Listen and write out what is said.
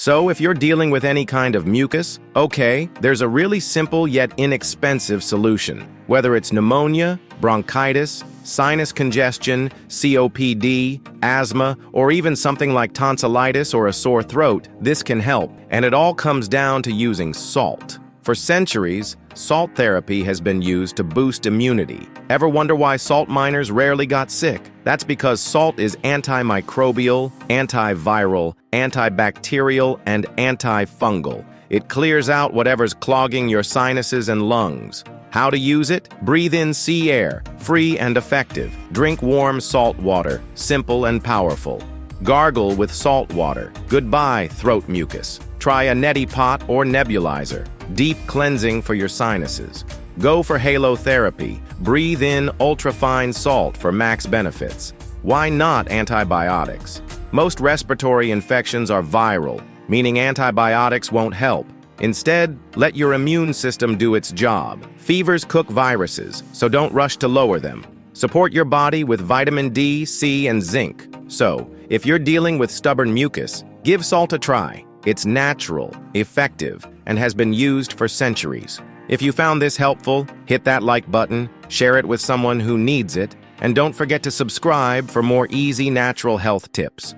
So if you're dealing with any kind of mucus, okay, there's a really simple yet inexpensive solution. Whether it's pneumonia, bronchitis, sinus congestion, COPD, asthma, or even something like tonsillitis or a sore throat, this can help. And it all comes down to using salt. For centuries, salt therapy has been used to boost immunity. Ever wonder why salt miners rarely got sick? That's because salt is antimicrobial, antiviral, antibacterial, and antifungal. It clears out whatever's clogging your sinuses and lungs. How to use it? Breathe in sea air, free and effective. Drink warm salt water, simple and powerful. Gargle with salt water. Goodbye, throat mucus. Try a neti pot or nebulizer. Deep cleansing for your sinuses. Go for halotherapy. Breathe in ultrafine salt for max benefits. Why not antibiotics? Most respiratory infections are viral, meaning antibiotics won't help. Instead, let your immune system do its job. Fevers cook viruses, so don't rush to lower them. Support your body with vitamin D, C, and zinc. So, if you're dealing with stubborn mucus, give salt a try. It's natural, effective, and has been used for centuries. If you found this helpful, hit that like button, share it with someone who needs it, and don't forget to subscribe for more easy natural health tips.